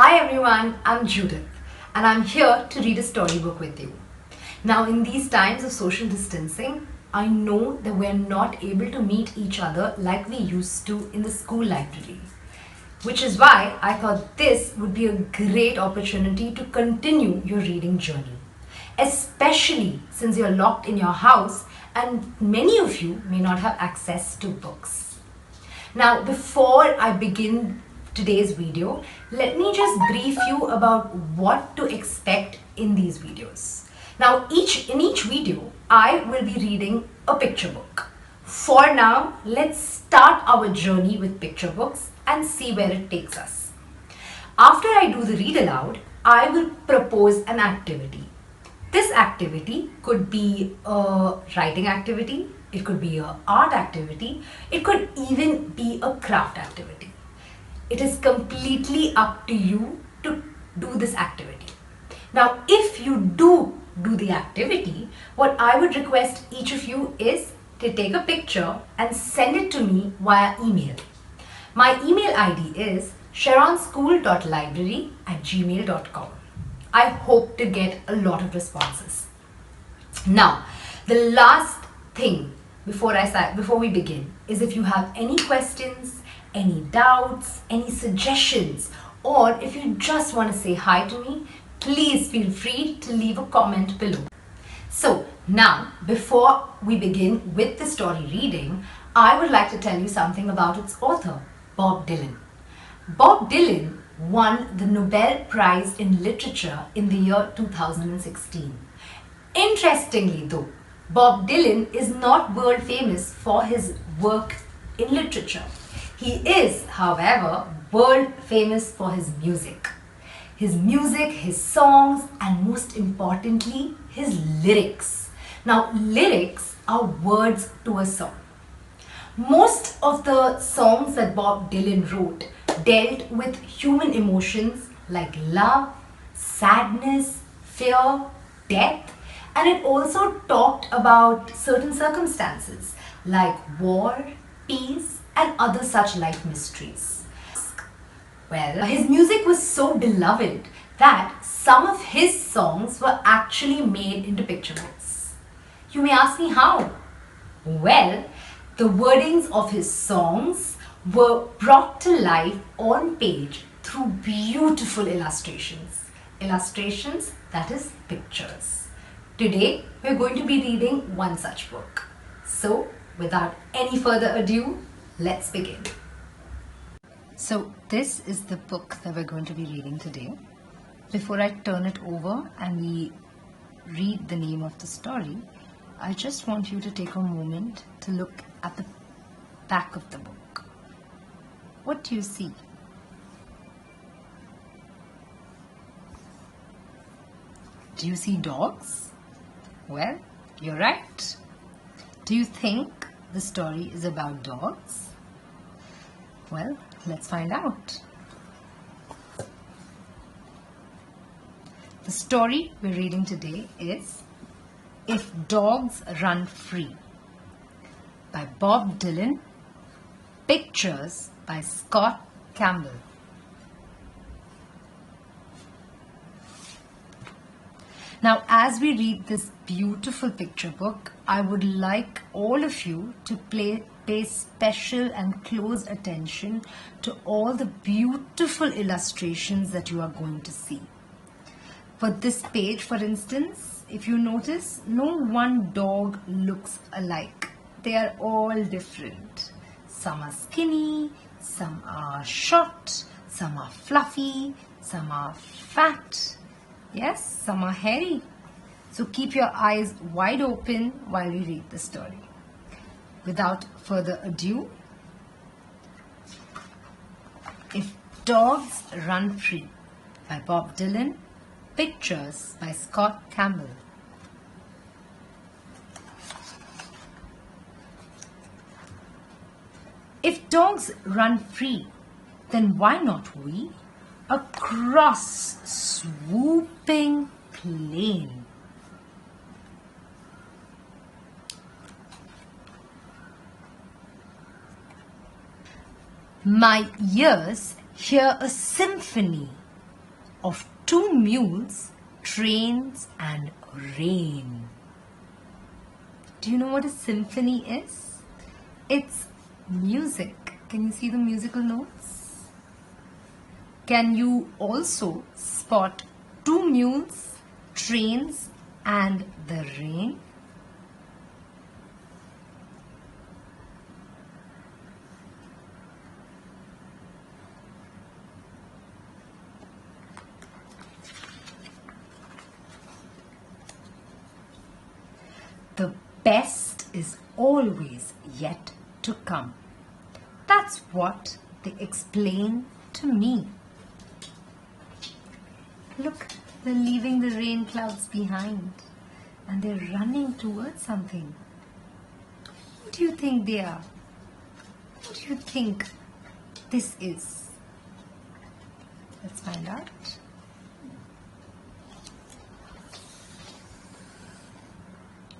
Hi everyone, I'm Judith and I'm here to read a storybook with you. Now in these times of social distancing, I know that we're not able to meet each other like we used to in the school library. Which is why I thought this would be a great opportunity to continue your reading journey. Especially since you're locked in your house and many of you may not have access to books. Now, before I begin today's video, let me just brief you about what to expect in these videos. Now, in each video, I will be reading a picture book. For now, let's start our journey with picture books and see where it takes us. After I do the read aloud, I will propose an activity. This activity could be a writing activity, it could be an art activity, it could even be a craft activity. It is completely up to you to do this activity. Now, if you do the activity, what I would request each of you is to take a picture and send it to me via email. My email ID is sharonschool.library@gmail.com. I hope to get a lot of responses. Now, the last thing before we begin is if you have any questions, any doubts, any suggestions, or if you just want to say hi to me, please feel free to leave a comment below. So now, before we begin with the story reading, I would like to tell you something about its author, Bob Dylan. Bob Dylan won the Nobel Prize in Literature in the year 2016. Interestingly though, Bob Dylan is not world famous for his work in literature. He is, however, world famous for his music. His music, his songs, and most importantly, his lyrics. Now, lyrics are words to a song. Most of the songs that Bob Dylan wrote dealt with human emotions like love, sadness, fear, death, and it also talked about certain circumstances like war, peace, and other such life mysteries. Well, his music was so beloved that some of his songs were actually made into picture books. You may ask me how? Well, the wordings of his songs were brought to life on page through beautiful illustrations. Illustrations, that is pictures. Today, we're going to be reading one such book. So, without any further ado, let's begin. So, this is the book that we're going to be reading today. Before I turn it over and we read the name of the story, I just want you to take a moment to look at the back of the book. What do you see? Do you see dogs? Well, you're right. Do you think the story is about dogs? Well, let's find out. The story we're reading today is If Dogs Run Free by Bob Dylan, pictures by Scott Campbell. Now, as we read this beautiful picture book, I would like all of you to pay special and close attention to all the beautiful illustrations that you are going to see. For this page, for instance, if you notice, no one dog looks alike. They are all different. Some are skinny, some are short, some are fluffy, some are fat. Yes, some are hairy. So keep your eyes wide open while we read the story. Without further ado, If Dogs Run Free by Bob Dylan, pictures by Scott Campbell. If dogs run free, then why not we? Across swooping plain. My ears hear a symphony of two mules, trains and rain. Do you know what a symphony is? It's music. Can you see the musical notes? Can you also spot two mules, trains and the rain? The best is always yet to come. That's what they explain to me. Look, they're leaving the rain clouds behind and they're running towards something. What do you think they are? What do you think this is? Let's find out.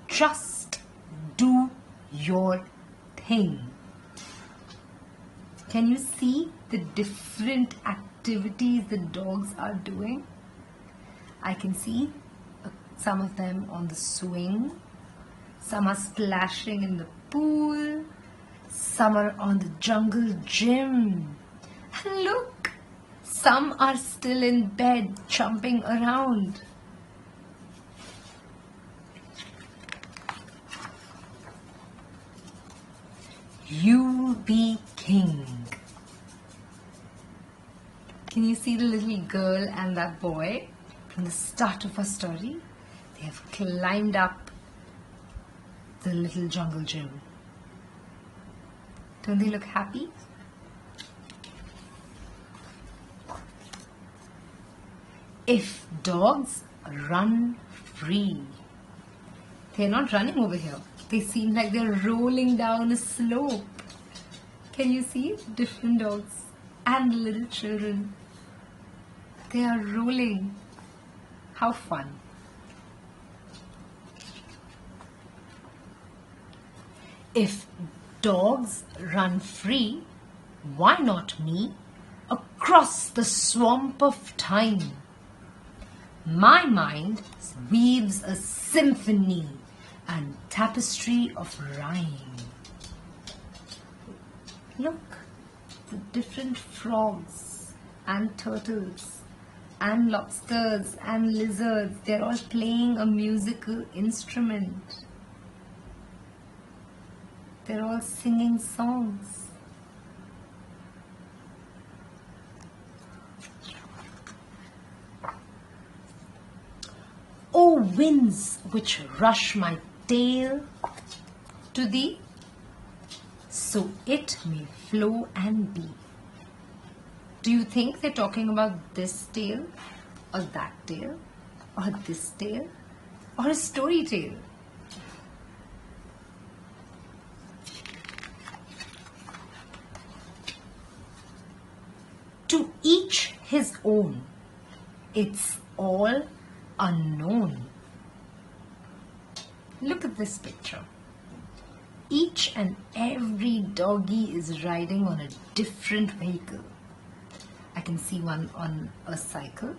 Just do your thing. Can you see the different activities the dogs are doing? I can see some of them on the swing, some are splashing in the pool, some are on the jungle gym. And look, some are still in bed jumping around. You be king. Can you see the little girl and that boy? From the start of our story, they have climbed up the little jungle gym. Don't they look happy? If dogs run free, they're not running over here. They seem like they're rolling down a slope. Can you see different dogs and little children? They are rolling. How fun. If dogs run free, why not me? Across the swamp of time. My mind weaves a symphony and tapestry of rhyme. Look, the different frogs and turtles and lobsters and lizards, they're all playing a musical instrument. They're all singing songs. O winds which rush my tail to thee, so it may flow and be. Do you think they're talking about this tale or that tale or this tale or a story tale? To each his own. It's all unknown. Look at this picture. Each and every doggy is riding on a different vehicle. I can see one on a cycle.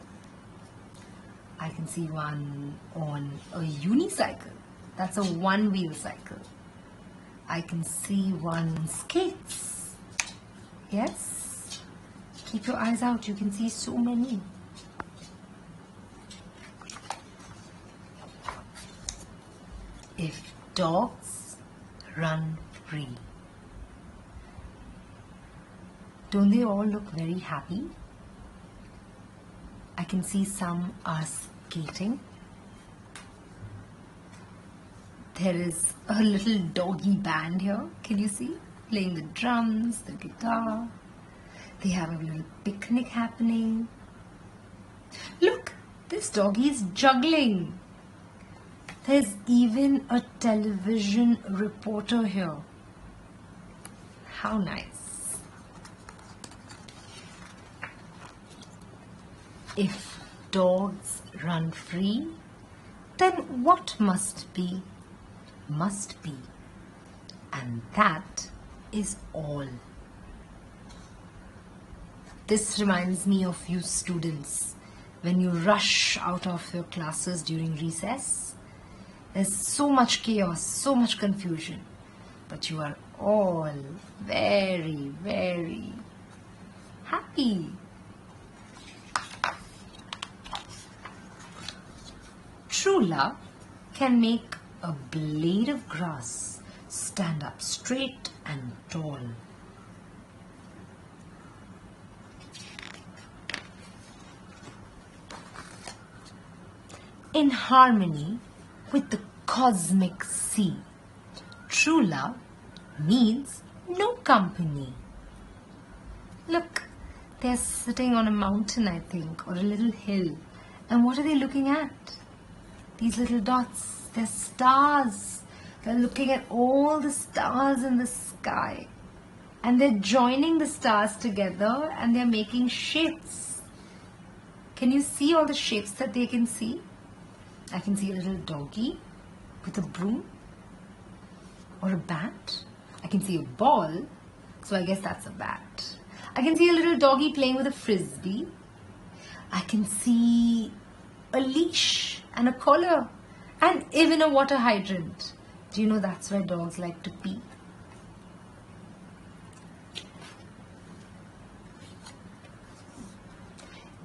I can see one on a unicycle. That's a one-wheel cycle. I can see one on skates. Yes? Keep your eyes out. You can see so many. If dogs run free, don't they all look very happy? I can see some are skating. There is a little doggy band here. Can you see? Playing the drums, the guitar. They have a little picnic happening. Look, this doggy is juggling. There's even a television reporter here. How nice. If dogs run free, then what must be, must be. And that is all. This reminds me of you students. when you rush out of your classes during recess. There's so much chaos, so much confusion, but you are all very, very happy. True love can make a blade of grass stand up straight and tall. In harmony with the cosmic sea, true love needs no company. Look, they're sitting on a mountain, I think, or a little hill. And what are they looking at? These little dots, they're stars. They're looking at all the stars in the sky. And they're joining the stars together and they're making shapes. Can you see all the shapes that they can see? I can see a little doggy with a broom or a bat. I can see a ball, so I guess that's a bat. I can see a little doggy playing with a frisbee. I can see a leash and a collar and even a water hydrant. Do you know that's where dogs like to pee?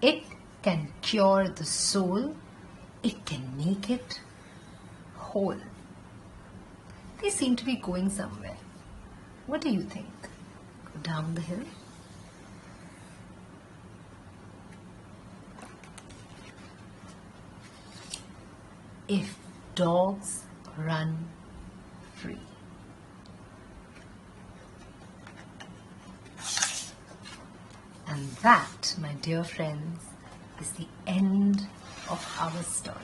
It can cure the soul. It can make it whole. They seem to be going somewhere. What do you think? Go down the hill? If dogs run free. And that, my dear friends, is the end of our story.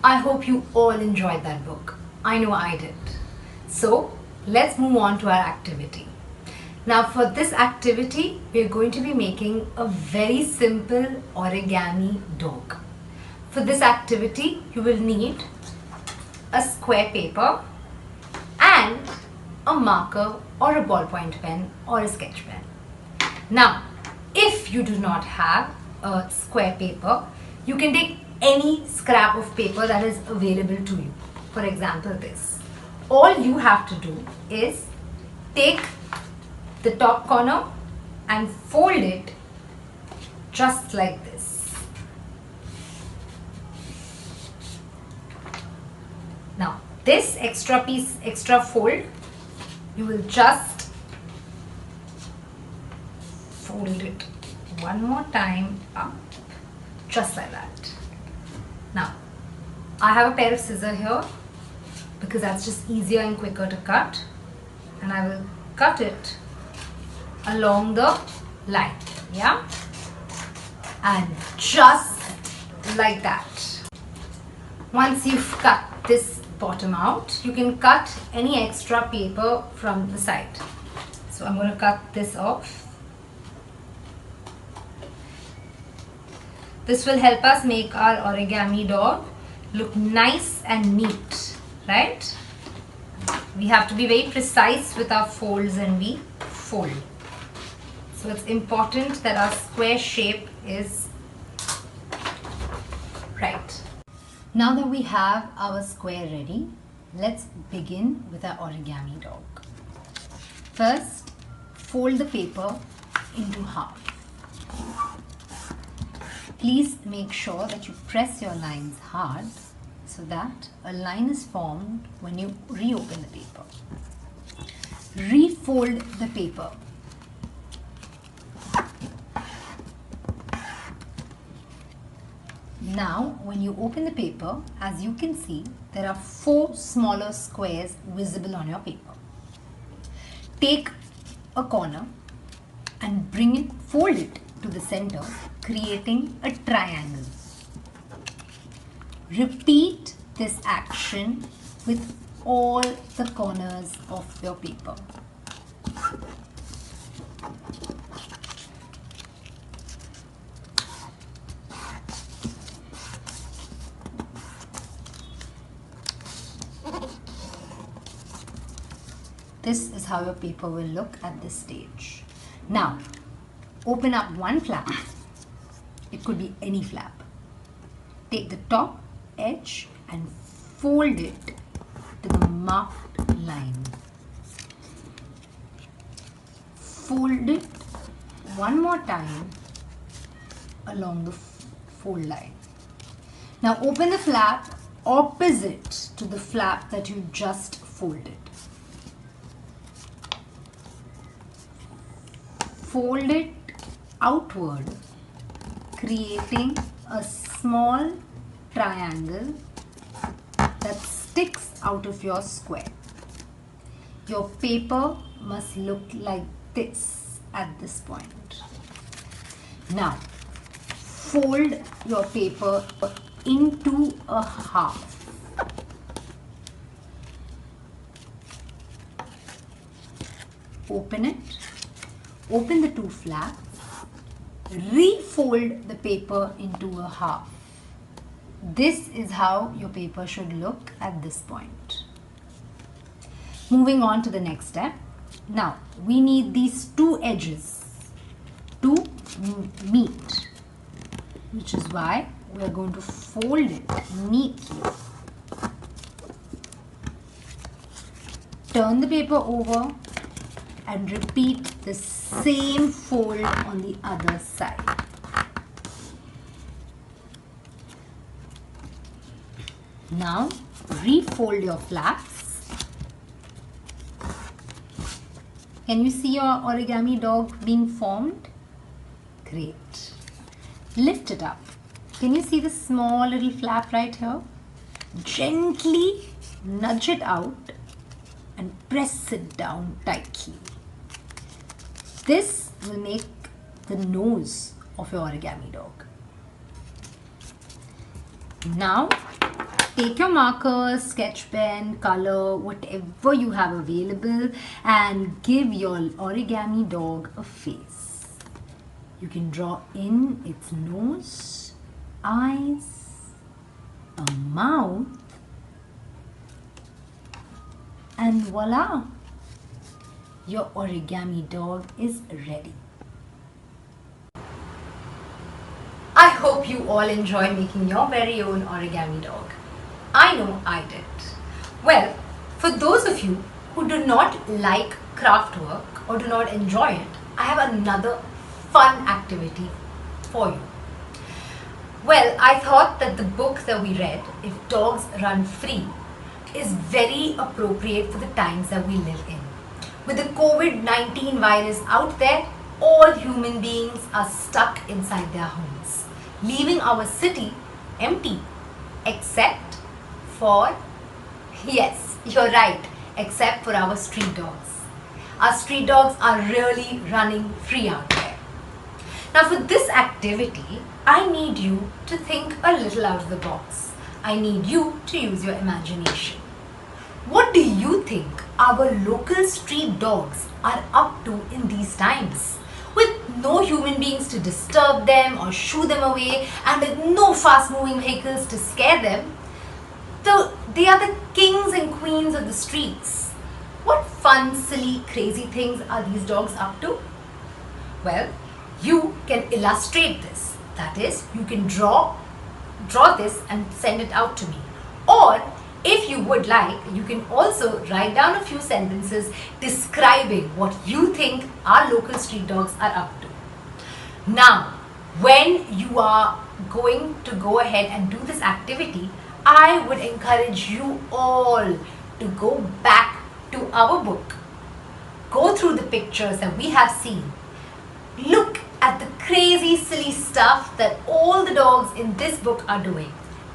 I hope you all enjoyed that book. I know I did. So let's move on to our activity. Now for this activity, we are going to be making a very simple origami dog. For this activity, you will need a square paper and a marker or a ballpoint pen or a sketch pen. Now, if you do not have a square paper, you can take any scrap of paper that is available to you. For example, this. All you have to do is take the top corner and fold it just like this. Now, this extra fold, you will just fold it one more time up, just like that. Now, I have a pair of scissors here because that's just easier and quicker to cut, and I will cut it along the line, yeah, and just like that. Once you've cut this bottom out, you can cut any extra paper from the side. So I'm going to cut this off. This will help us make our origami dog look nice and neat, right? We have to be very precise with our folds and we fold. So it's important that our square shape is right. Now that we have our square ready, let's begin with our origami dog. First, fold the paper into half. Please make sure that you press your lines hard so that a line is formed when you reopen the paper. Refold the paper. Now, when you open the paper, as you can see, there are 4 smaller squares visible on your paper. Take a corner and fold it to the center, creating a triangle. Repeat this action with all the corners of your paper. This is how your paper will look at this stage. Now, open up one flap It could be any flap. Take the top edge and fold it to the marked line. Fold it one more time along the fold line. Now open the flap opposite to the flap that you just folded. Fold it outward, creating a small triangle that sticks out of your square. Your paper must look like this at this point. Now, fold your paper into a half. Open it. Open the two flaps. Refold the paper into a half. This is how your paper should look at this point. Moving on to the next step. Now, we need these two edges to meet, which is why we are going to fold it neatly. Turn the paper over and repeat the same fold on the other side. Now, refold your flaps. Can you see your origami dog being formed? Great. Lift it up. Can you see the small little flap right here? Gently nudge it out and press it down tightly. This will make the nose of your origami dog. Now, take your markers, sketch pen, color, whatever you have available, and give your origami dog a face. You can draw in its nose, eyes, a mouth, and voila! Your origami dog is ready. I hope you all enjoy making your very own origami dog. I know I did. Well, for those of you who do not like craft work or do not enjoy it, I have another fun activity for you. Well, I thought that the book that we read, If Dogs Run Free, is very appropriate for the times that we live in. With the COVID-19 virus out there, all human beings are stuck inside their homes, leaving our city empty, except for, yes, you're right, except for our street dogs. Our street dogs are really running free out there. Now for this activity, I need you to think a little out of the box. I need you to use your imagination. What do you think our local street dogs are up to in these times? With no human beings to disturb them or shoo them away, and with no fast-moving vehicles to scare them, they are the kings and queens of the streets. What fun, silly, crazy things are these dogs up to? Well, you can illustrate this. That is, you can draw this and send it out to me. Or if you would like, you can also write down a few sentences describing what you think our local street dogs are up to. Now, when you are going to go ahead and do this activity, I would encourage you all to go back to our book. Go through the pictures that we have seen. Look at the crazy, silly stuff that all the dogs in this book are doing.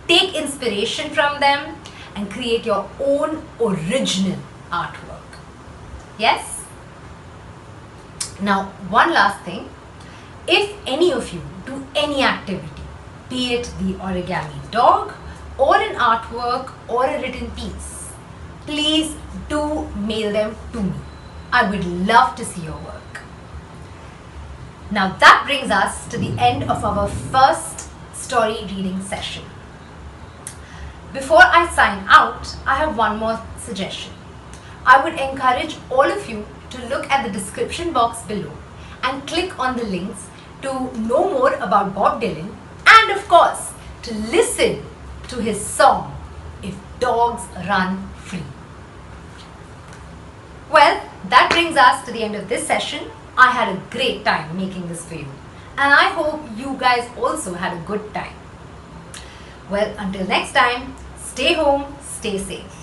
Take inspiration from them and create your own original artwork. Yes? Now, one last thing. If any of you do any activity, be it the origami dog or an artwork or a written piece, please do mail them to me. I would love to see your work. Now that brings us to the end of our first story reading session. Before I sign out, I have one more suggestion. I would encourage all of you to look at the description box below and click on the links to know more about Bob Dylan and of course to listen to his song, If Dogs Run Free. Well, that brings us to the end of this session. I had a great time making this for you, and I hope you guys also had a good time. Well, until next time, stay home, stay safe.